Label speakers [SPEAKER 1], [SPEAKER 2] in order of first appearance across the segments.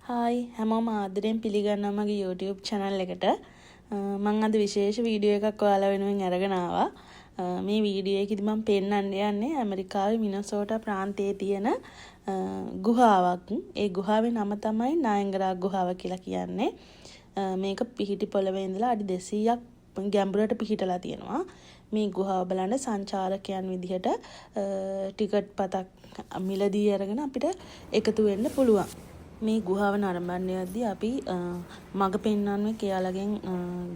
[SPEAKER 1] Hi හැමෝම ආදරයෙන් පිළිගන්නවා මගේ YouTube channel එකට. මම අද විශේෂ වීඩියෝ එකක් ඔයාලා වෙනුවෙන් අරගෙන ආවා. මේ වීඩියෝ එකේදී මම පෙන්නන්න යන්නේ ඇමරිකාවේ මිනසෝටා ප්‍රාන්තයේ තියෙන ගුහාවක්. ඒ ගුහාවේ නම තමයි නයන්ගරා ගුහාව කියලා කියන්නේ. මේක පිහිටි පොළවේ ඉඳලා අඩි 200ක් ගැඹුරට පිහිටලා තියෙනවා. මේ ගුහාව බලන්න සංචාරකයන් විදිහට ටිකට් පතක් මිලදී අරගෙන අපිට එකතු වෙන්න පුළුවන්. මේ ගුහාව නරඹන්නේදී අපි මඟ පෙන්වන්නේ කියාලගෙන්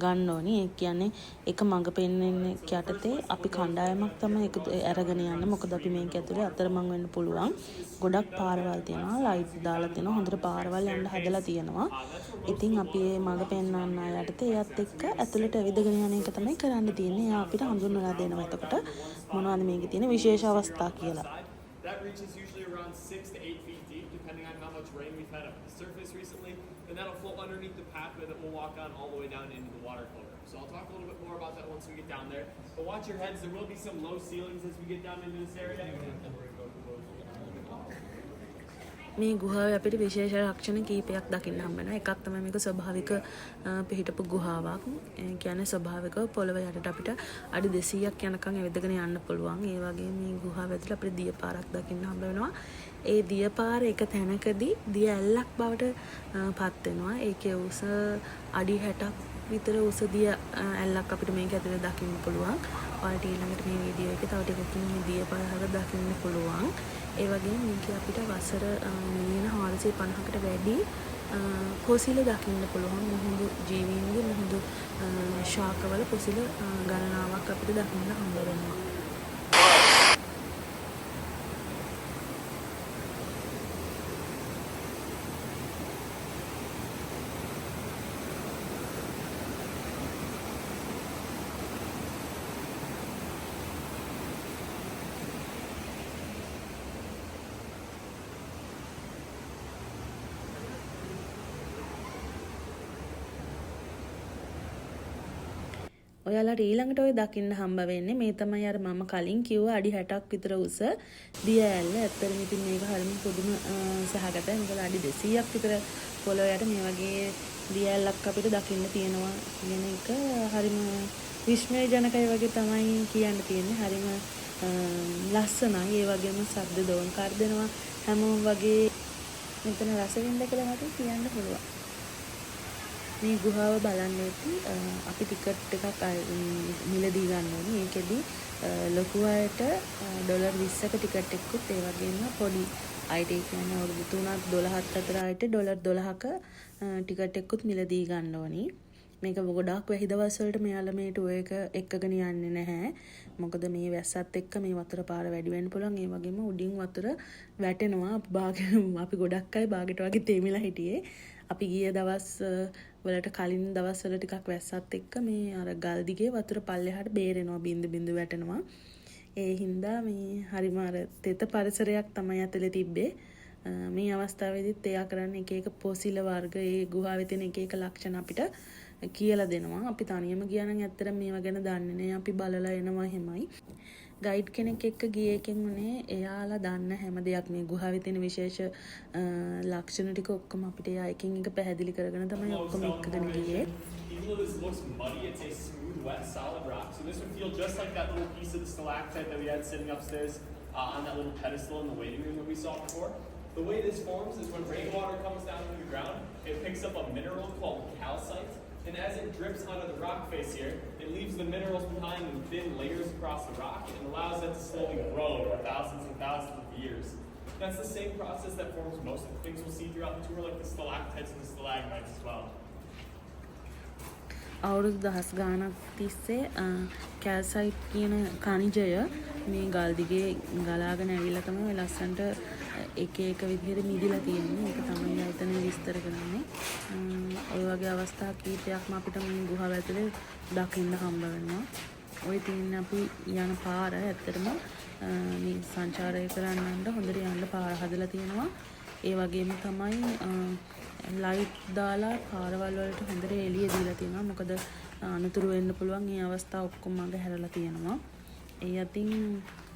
[SPEAKER 1] ගන්න ඕනි. ඒ කියන්නේ එක මඟ පෙන්වන්නේ යටතේ අපි කණ්ඩායමක් තමයි අරගෙන යන්නේ. මොකද අපි මේක ඇතුලේ අතරමං වෙන්න පුළුවන්. ගොඩක් පාරවල් තියෙනවා, ලයිට් දාලා තියෙනවා, හොඳට පාරවල් යන්න හදලා තියෙනවා. ඉතින් අපි මේ මඟ පෙන්වන්න යටතේ එයත් එක්ක ඇතුලට ඇවිදගෙන යන එක තමයි කරන්න තියෙන්නේ. එයා අපිට හඳුන්වලා දෙනවා එතකොට මොනවද මේකේ තියෙන විශේෂ අවස්ථා කියලා.
[SPEAKER 2] That reach is usually around 6 to 8 feet deep, depending on how much rain we've had up the surface recently, and that'll flow underneath the pathway that we'll walk on all the way down into the water color. So I'll talk a little bit more about that once we get down there. But watch your heads, there will be some low ceilings as we get down into this area.
[SPEAKER 1] මේ ගුහාවේ අපිට විශේෂ ලක්ෂණ කීපයක් දකින්න හම්බ වෙනවා. එකක් තමයි මේක ස්වභාවික පිහිටපු ගුහාවක්. ඒ කියන්නේ ස්වභාවිකව පොළව යටට අපිට අඩි 200ක් යනකම් ඇවිදගෙන යන්න පුළුවන්. ඒ වගේම මේ ගුහාව ඇතුළේ අපිට දියපාරක් දකින්න හම්බ වෙනවා. ඒ දියපාර එක තැනකදී දිය ඇල්ලක් බවට පත් වෙනවා. ඒකේ උස අඩි 60ක් විතර උස දිය ඇල්ලක් අපිට මේක ඇතුළේ දකින්න පුළුවන්. ඔයාලට ඊළඟට මේ වීඩියෝ එකේ තව ටිකකින් මේ දියපාර දකින්න පුළුවන්. ඒ වගේම මේක අපිට වසර මිලියන 450කට වැඩි පොසිල දකින්න පුළුවන්. මුහුදු ජීවීන්ගේ මුහුදු ශාකවල පොසිල ගණනාවක් අපිට දකින්න හම්බ වෙනවා. ඔයාලට ඊළඟට ඔය දකින්න හම්බ වෙන්නේ මේ තමයි අර මම කලින් කිව්ව අඩි 60ක් විතර උස දිය ඇල්ල. ඇත්තටම ඉතින් මේක හරිම පුදුම සහගතයි. මොකද අඩි 200ක් විතර පොළොවට මේ වගේ දිය ඇල්ලක් අපිට දකින්න තියෙනවා කියන එක හරිම විස්මයජනකයි වගේ තමයි කියන්න තියෙන්නේ. හරිම ලස්සනයි. ඒ වගේම ශබ්ද දෝංකාර දෙනවා. හැමෝම වගේ මෙතන රස විඳ කියලා මට කියන්න පුළුවන්. මේ ගුහාව බලන්නේදී අපි ටිකට් එකක් මිලදී ගන්න ඕනේ. ඒකෙදි ලොකු අයට ඩොලර් 20ක ටිකට් එකකුත් ඒ වගේම පොඩි අයට කියන්නේ අවුරුදු 3ක් 12ක් අතර අයට ඩොලර් 12ක ටිකට් එකකුත් මිලදී ගන්න ඕනේ. මේක ගොඩාක් වැහි දවස් වලට මෙයාලා මේ ටුවර් එක එක්කගෙන යන්නේ නැහැ. මොකද මේ වැස්සත් එක්ක මේ වතුර පාර වැඩි වෙන්න පුළුවන්. ඒ වගේම උඩින් වතුර වැටෙනවා. අපි ගොඩක් අය බාගෙට වගේ තෙමිලා හිටියේ. අපි ගිය දවස් වලට කලින් දවස්වල ටිකක් වැස්සත් එක්ක මේ අර ගල් දිගේ වතුර පල්ලෙහාට බේරෙනවා, බින්දු බින්දු වැටෙනවා. ඒ හින්දා මේ හරිම අර තෙත පරිසරයක් තමයි ඇතුලේ තිබ්බේ. මේ අවස්ථාවේදීත් එයා කරන්නේ එක එක පොසිල වර්ග ඒ ගුහාවේ තියෙන එක එක ලක්ෂණ අපිට කියලා දෙනවා. අපි තනියම ගියා නම් ඇත්තට මේවා ගැන දන්නේ නැහැ. අපි බලලා එනවා එහෙමයි. ගයිඩ් කෙනෙක් එක්ක ගිය එකෙන් උනේ එයාලා දන්න හැම දෙයක් මේ ගුහාවේ තියෙන විශේෂ ලක්ෂණ ටික ඔක්කොම අපිට එයා එකින් එක පැහැදිලි කරගෙන තමයි ඔක්කොම එක්කගෙන ගියේ.
[SPEAKER 2] Even though this looks muddy, it's a smooth, wet, solid rock. So this would feel just like that little piece of the stalactite that we had sitting upstairs on that little pedestal in the waiting room that we saw before. The way this forms is when rainwater comes down to the ground, it picks up a mineral called calcite. And as it drips onto the rock face here, it leaves the minerals behind in thin layers across the rock and allows that to slowly grow over thousands and thousands of years. That's the same process that forms most of the things we'll see throughout the tour, like the stalactites and the stalagmites as well.
[SPEAKER 1] අවුරුදු දහස් ගාණක් තිස්සේ කැල්සයිට් කියන khනිජය මේ ගල් දිගේ ගලාගෙන ඇවිල්ලා තමයි ලස්සන්ට එක එක විදිහට මිදිලා තියෙන්නේ. ඒක තමයි ආයතන විස්තර කරන්නේ. ඔය වගේ අවස්ථා කීපයක්ම අපිට මේ ගුහාව ඇතුලේ දකින්න හම්බ වෙනවා. ඔය තියෙන අපි යන පාර ඇත්තටම මේ සංචාරය කරන්නට හොඳට යන්න පාර හදලා තියෙනවා. ඒ වගේම තමයි ලයිට් දාලා පාරවල් වලට හොඳට එළිය දීලා තියෙනවා. මොකද අනතුරු වෙන්න පුළුවන්. මේ අවස්ථා ඔක්කොම මඟ හැරලා තියෙනවා. ඒ අතින්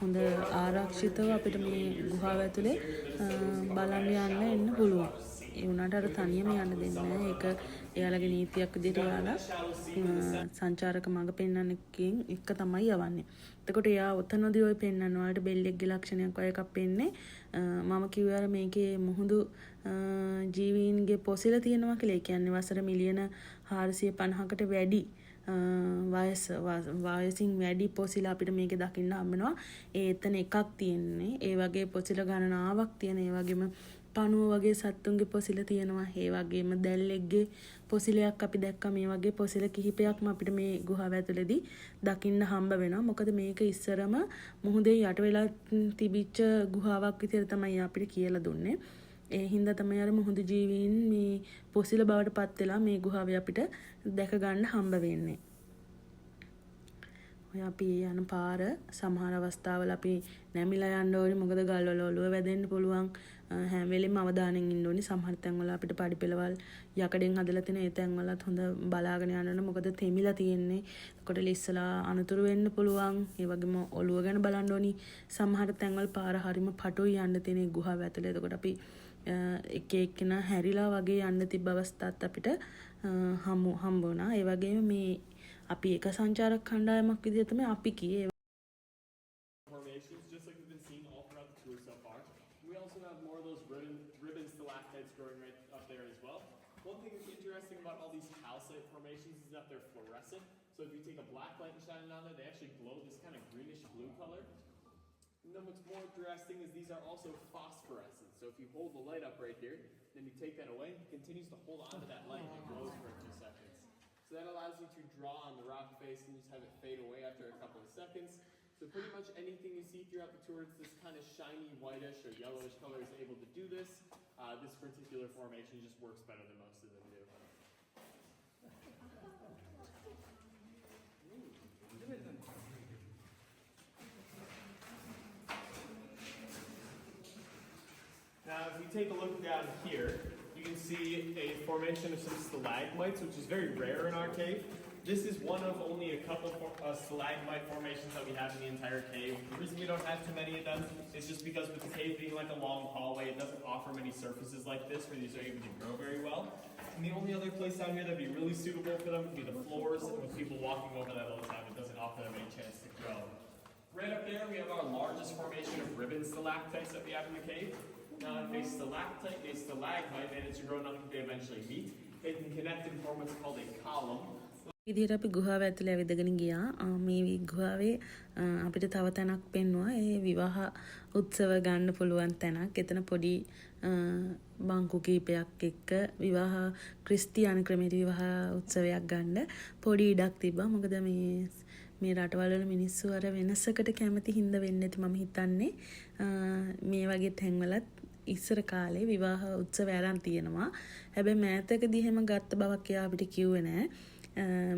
[SPEAKER 1] හොඳ ආරක්ෂිතව අපිට මේ ගුහාව ඇතුලේ බලන්න යන්න එන්න පුළුවන්. ඒ වුණාට අර තනියම යන්න දෙන්නේ නැහැ. ඒක එයාලගේ නීතියක් විදිහට එයාලා සංචාරක මඟ පෙන්වන්න එක තමයි යවන්නේ. එතකොට එයා ඔතනදී ඔය පෙන්වන්න වලට බෙල්ලෙක්ගේ ලක්ෂණයක් වගේ එකක් පෙන්නේ. මම කිව්වා මේකේ මුහුදු ජීවීන්ගේ පොසිල තියෙනවා කියලා. ඒ කියන්නේ වසර මිලියන 450කට වැඩි වයසින් වැඩි පොසිල අපිට මේකේ දකින්න හම්බෙනවා. ඒ එතන එකක් තියෙන්නේ. ඒ වගේ පොසිල ගණනාවක් තියෙන. ඒ වගේම පණුව වගේ සත්තුන්ගේ පොසිල තියෙනවා. ඒ වගේම දැල්ලෙක්ගේ පොසිලයක් අපි දැක්කා. මේ වගේ පොසිල කිහිපයක්ම අපිට මේ ගුහාව ඇතුළේදී දකින්න හම්බ වෙනවා. මොකද මේක ඉස්සරම මුහුදේ යට වෙලා තිබිච්ච ගුහාවක් විතර තමයි අපිට කියලා දුන්නේ. ඒ හින්දා තමයි අර මුහුදු ජීවීන් මේ පොසිල බවට පත් වෙලා මේ ගුහාවේ අපිට දැක ගන්න හම්බ වෙන්නේ. ඔය අපි යන පාර සමහර අවස්ථාවල අපි නැමිලා යන්න ඕනේ. මොකද ගල් වල ඔළුව වැදෙන්න පුළුවන්. හැම වෙලෙම අවධානයෙන් ඉන්න ඕනේ. සමහර තැන්වල අපිට පඩි පෙළවල් යකඩෙන් හදලා තියෙන ඒ තැන්වලත් හොඳ බලාගෙන යන්න ඕනේ. මොකද තෙමිලා තියෙන්නේ. ඒකට ඉස්සලා අනතුරු වෙන්න පුළුවන්. ඒ වගේම ඔළුව ගැන බලන්න ඕනි. සමහර තැන්වල පාර හරිම පටුයි යන්න තියෙන ගුහාව ඇතුලේ. එතකොට අපි එක එක්කෙනා හැරිලා වගේ යන්න තිබ්බ අවස්ථාත් අපිට හම්බ වුණා. ඒ වගේම මේ අපි එක සංචාරක කණ්ඩායමක් විදිහට තමයි අපි කියේ.
[SPEAKER 2] Formations, just like we've been seeing all throughout the tour so far. We also have more of those ribbon stalactites growing right up there as well. One thing that's interesting about all these calcite formations is that they're fluorescent. So if you take a black light and shine it on there, they actually glow this kind of greenish blue color. And then what's more interesting is these are also phosphorescent. So if you hold the light up right here, then you take that away, it continues to hold on to that light and it glows for a few seconds. So that allows you to draw on the rock face and just have it fade away after a couple of seconds. So pretty much anything you see throughout the tour, it's this kind of shiny whitish or yellowish color is able to do this. This particular formation just works better than most of them do. Now, if you take a look down here, you can see a formation of some stalagmites, which is very rare in our cave. This is one of only a couple stalagmite formations that we have in the entire cave. The reason we don't have too many of them is just because with the cave being like a long hallway, it doesn't offer many surfaces like this where these are able to grow very well. And the only other place down here that would be really suitable for them would be the floors, and with people walking over that all the time, it doesn't offer them any chance to grow. Right up there, we have our largest formation of ribbon stalactites that we have in the cave. Now, if a stalactite and a stalagmite manage to grow enough that they eventually meet, they can connect and form what's called a column.
[SPEAKER 1] විදිහට අපි ගුහාව ඇතුලේ ඇවිදගෙන ගියා. මේ ගුහාවේ අපිට තව තැනක් පෙන්වුවා. ඒ විවාහ උත්සව ගන්න පුළුවන් තැනක්. එතන පොඩි බංකු කීපයක් එක්ක විවාහ ක්‍රිස්තියානි ක්‍රමයේ විවාහ උත්සවයක් ගන්න පොඩි ඉඩක් තිබ්බා. මොකද මේ රටවල වල මිනිස්සු අර වෙනසකට කැමති හින්දා වෙන්නේ නැති මම හිතන්නේ. මේ වගේ තැන්වලත් ඉස්සර කාලේ විවාහ උත්සව ආරම්භ තියෙනවා. හැබැයි මෑතකදී එහෙම ගත්ත බවක් එයා අපිට කිව්වේ නෑ.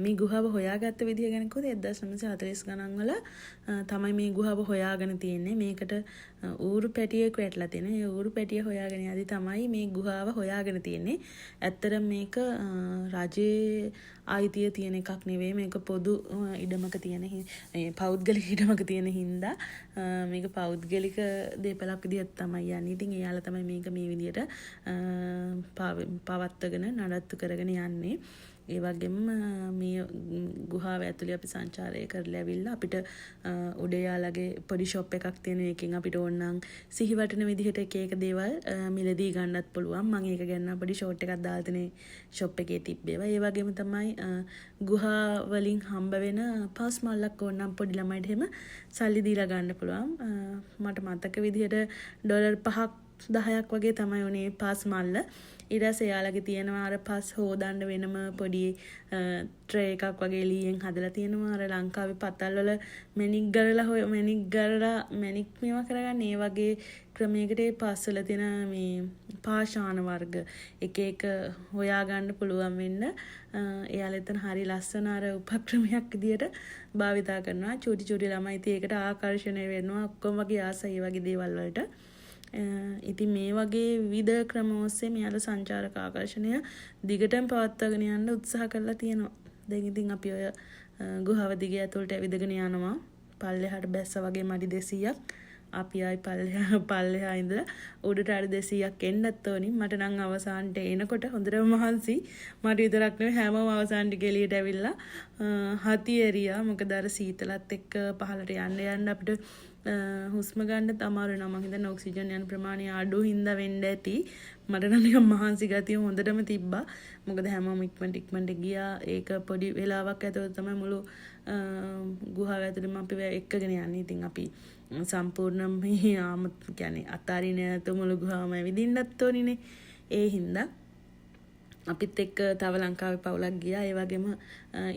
[SPEAKER 1] මේ ගුහාව හොයාගත්ත විදිහ ගැන කිව්වොත් 1940 ගණන් වල තමයි මේ ගුහාව හොයාගෙන තියෙන්නේ. මේකට ඌරු පැටියෙක් වැටලා තියෙනවා. ඒ ඌරු පැටිය හොයාගෙන යද්දි තමයි මේ ගුහාව හොයාගෙන තියෙන්නේ. ඇත්තට මේක රජයේ ආයිතිය තියෙන එකක් නෙවෙයි. මේක පොදු ඉඩමක තියෙන පෞද්ගලික ඉඩමක තියෙන හින්දා මේක පෞද්ගලික දේපලක් විදිහට තමයි යන්නේ. ඉතින් එයාලා තමයි මේක මේ විදිහට පවත්වාගෙන නඩත්තු කරගෙන යන්නේ. ඒ වගේම මේ ගුහාව ඇතුලේ අපි සංචාරය කරලා ඇවිල්ලා අපිට උඩයාලගේ පොඩි ෂොප් එකක් තියෙන එකකින් අපිට ඕන නම් සිහිවටන විදිහට එක එක දේවල් මිලදී ගන්නත් පුළුවන්. මම ඒක ගැන පොඩි ෂෝට් එකක් දාලා තියෙන ෂොප් එකේ තිබ්බේවා. ඒ වගේම තමයි ගුහා වලින් හම්බ වෙන පාස් මල්ලක් ඕන නම් පොඩි ළමයිට එහෙම සල්ලි දීලා ගන්න පුළුවන්. මට මතක විදිහට ඩොලර් 5ක් 10ක් වගේ තමයි උනේ පාස් මල්ල. ඊට පස්සේ යාළගේ තියෙනවා අර පස් හොදන්න වෙනම පොඩි ට්‍රේ එකක් වගේ ලීයෙන් හදලා තියෙනවා. අර ලංකාවේ පතල් වල මැණික් ගරලා මැණික් මේවා කරගන්න ඒ වගේ ක්‍රමයකට ඒ පස් වල තියෙන මේ පාෂාණ වර්ග එක එක හොයා ගන්න පුළුවන් වෙන්න එයාලා එතන හරි ලස්සන අර උපක්‍රමයක් විදියට භාවිතා කරනවා. චූටි ළමයි ඉතින් ඒකට ආකර්ෂණය වෙනවා. ඔක්කොම වගේ ආසයි ඒ වගේ දේවල් වලට. ඉතින් මේ වගේ විවිධ ක්‍රම ඔස්සේ මෙයාලා සංචාරක ආකර්ෂණය දිගටම පවත්වාගෙන යන්න උත්සාහ කරලා තියෙනවා. දැන් ඉතින් අපි ඔය ගුහාව දිගේ ඇතුළට ඇවිදගෙන යනවා. පල්ලෙහාට බැස්සා වගේ මඩි 200ක් අපි ආයි පල්ලෙහා ඉඳලා උඩට අර 200ක් එන්නත් ඕනි. මට නම් අවසානට එනකොට හොඳටම මහන්සි. මට විතරක් නෙවෙයි හැමෝම අවසානට ගෙලියට ඇවිල්ලා හති එරියා. මොකද අර සීතලත් එක්ක පහලට යන්න අපිට හුස්ම ගන්න අමාරු වෙනවා. මම හිතන්නේ ඔක්සිජන් යන ප්‍රමාණය අඩු හින්දා වෙන්න ඇති. මට නම් නිකන් මහන්සි ගතිය හොඳටම තිබ්බා. මොකද හැමෝම ඉක්මනට ගියා. ඒක පොඩි වෙලාවක් ඇතුළත තමයි මුළු ගුහාව ඇතුළෙම අපි එක්කගෙන යන්නේ. ඉතින් අපි සම්පූර්ණයෙන්ම කියන්නේ අතාරින්නේ නැතුව මුළු ගුහාවම ඇවිදින්නත් ඕනිනේ. ඒ හින්දා අපිත් එක්ක තව ලංකාවේ පවුලක් ගියා. ඒ වගේම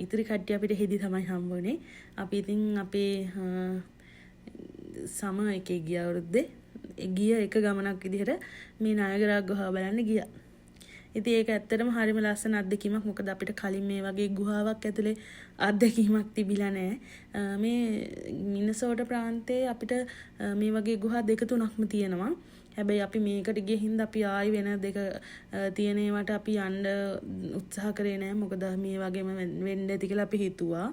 [SPEAKER 1] ඉතිරි කට්ටිය අපිට හෙදි තමයි හම්බ වුනේ. අපි ඉතින් අපේ සම එකේ ගිය අවුරුද්දේ ගිය එක ගමනක් විදිහට මේ නායගරා ගුහාව බලන්න ගියා. ඉතින් ඒක ඇත්තටම හරිම ලස්සන අත්දැකීමක්. මොකද අපිට කලින් මේ වගේ ගුහාවක් ඇතුලේ අත්දැකීමක් තිබිලා නැහැ. මේ මිනසෝටා ප්‍රාන්තයේ අපිට මේ වගේ ගුහා 2-3ක්ම තියෙනවා. හැබැයි අපි මේකට ගිය හින්දා අපි ආයි වෙන දෙක තියෙන ඒවාට අපි යන්න උත්සාහ කරේ නැහැ. මොකද මේ වගේම වෙන්න ඇති කියලා අපි හිතුවා.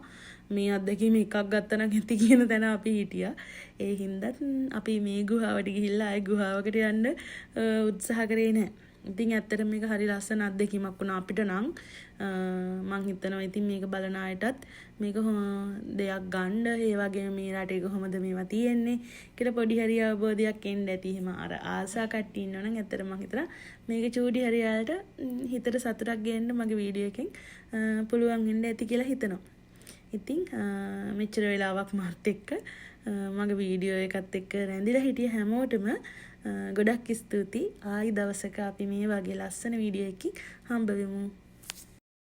[SPEAKER 1] මේ අත්දැකීම එකක් ගත්තා නම් ඇති කියන තැන අපි හිටියා. ඒ හින්දා අපි මේ ගුහාවට ගිහිල්ලා ආයි ගුහාවකට යන්න උත්සාහ කරේ නැහැ. ඉතින් ඇත්තටම මේක හරි ලස්සන අත්දැකීමක් වුණා අපිට නම්. මං හිතනවා ඉතින් මේක බලන අයටත් මේක දෙයක් ගන්න, ඒ වගේම මේ රටේ කොහොමද මේවා තියෙන්නේ කියලා පොඩි හරි අවබෝධයක් එන්න ඇති. එහෙම අර ආසා කට්ටිය ඉන්නවනම් ඇත්තටම මං හිතනවා මේක චූටි හරි අයට හිතට සතුටක් ගේන්න මගේ වීඩියෝ එකෙන් පුළුවන් වෙන්න ඇති කියලා හිතනවා. ඉතින් මෙච්චර වෙලාවක් මාත් එක්ක මගේ වීඩියෝ එකත් එක්ක රැඳිලා හිටිය හැමෝටම ගොඩක් ස්තුතියි. ආයි දවසක අපි මේ වගේ ලස්සන වීඩියෝ එකකින් හම්බ වෙමු.